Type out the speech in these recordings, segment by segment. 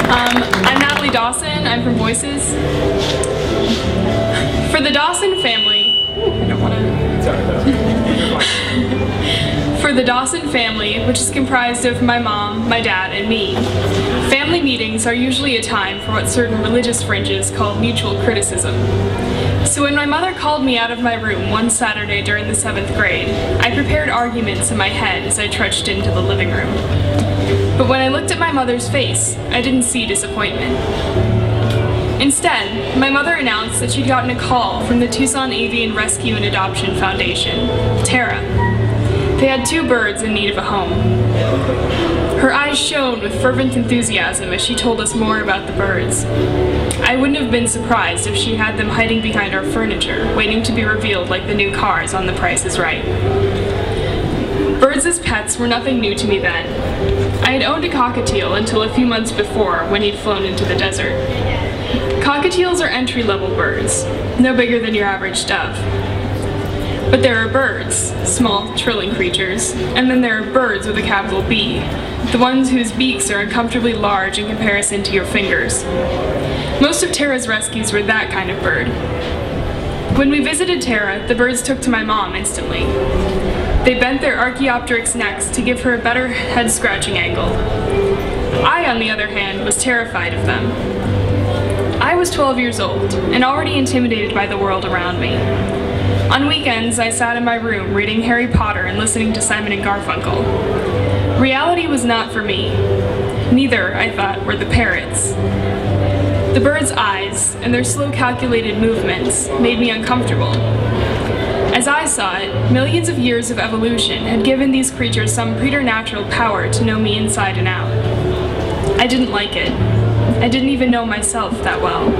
I'm Natalie Dawson. I'm from Voices. For the Dawson family, For the Dawson family, which is comprised of my mom, my dad, and me, family meetings are usually a time for what certain religious fringes call mutual criticism. So when my mother called me out of my room one Saturday during the 7th grade, I prepared arguments in my head as I trudged into the living room. But when I looked at my mother's face, I didn't see disappointment. Instead, my mother announced that she'd gotten a call from the Tucson Avian Rescue and Adoption Foundation, TARA. They had 2 birds in need of a home. Her eyes shone with fervent enthusiasm as she told us more about the birds. I wouldn't have been surprised if she had them hiding behind our furniture, waiting to be revealed like the new cars on The Price is Right. Birds as pets were nothing new to me then. I had owned a cockatiel until a few months before, when he'd flown into the desert. Cockatiels are entry-level birds, no bigger than your average dove. But there are birds, small, trilling creatures, and then there are birds with a capital B, the ones whose beaks are uncomfortably large in comparison to your fingers. Most of Tara's rescues were that kind of bird. When we visited Tara, the birds took to my mom instantly. They bent their Archaeopteryx necks to give her a better head-scratching angle. I, on the other hand, was terrified of them. I was 12 years old, and already intimidated by the world around me. On weekends, I sat in my room reading Harry Potter and listening to Simon and Garfunkel. Reality was not for me. Neither, I thought, were the parrots. The birds' eyes and their slow calculated movements made me uncomfortable. As I saw it, millions of years of evolution had given these creatures some preternatural power to know me inside and out. I didn't like it. I didn't even know myself that well.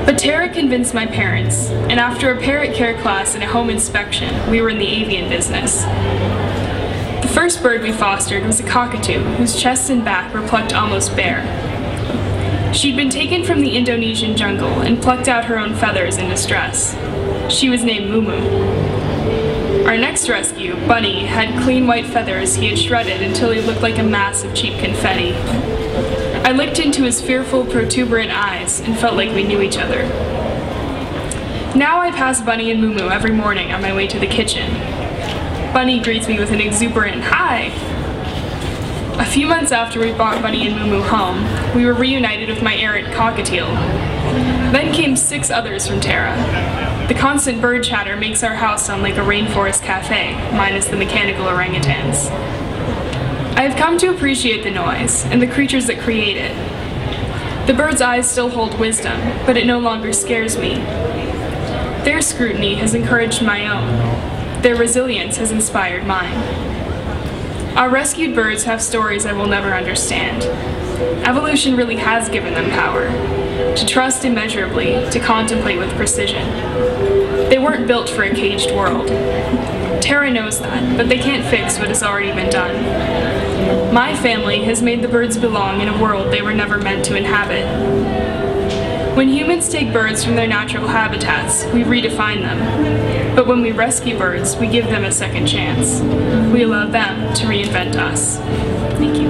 But Tara convinced my parents, and after a parrot care class and a home inspection, we were in the avian business. The first bird we fostered was a cockatoo, whose chest and back were plucked almost bare. She'd been taken from the Indonesian jungle and plucked out her own feathers in distress. She was named Mumu. Our next rescue, Bunny, had clean white feathers he had shredded until he looked like a mass of cheap confetti. I looked into his fearful, protuberant eyes and felt like we knew each other. Now I pass Bunny and Mumu every morning on my way to the kitchen. Bunny greets me with an exuberant "Hi!" A few months after we brought Bunny and Mumu home, we were reunited with my errant cockatiel. Then came 6 others from Tara. The constant bird chatter makes our house sound like a rainforest cafe, minus the mechanical orangutans. I have come to appreciate the noise and the creatures that create it. The birds' eyes still hold wisdom, but it no longer scares me. Their scrutiny has encouraged my own. Their resilience has inspired mine. Our rescued birds have stories I will never understand. Evolution really has given them power. To trust immeasurably, to contemplate with precision. They weren't built for a caged world. Tara knows that, but they can't fix what has already been done. My family has made the birds belong in a world they were never meant to inhabit. When humans take birds from their natural habitats, we redefine them. But when we rescue birds, we give them a second chance. We allow them to reinvent us. Thank you.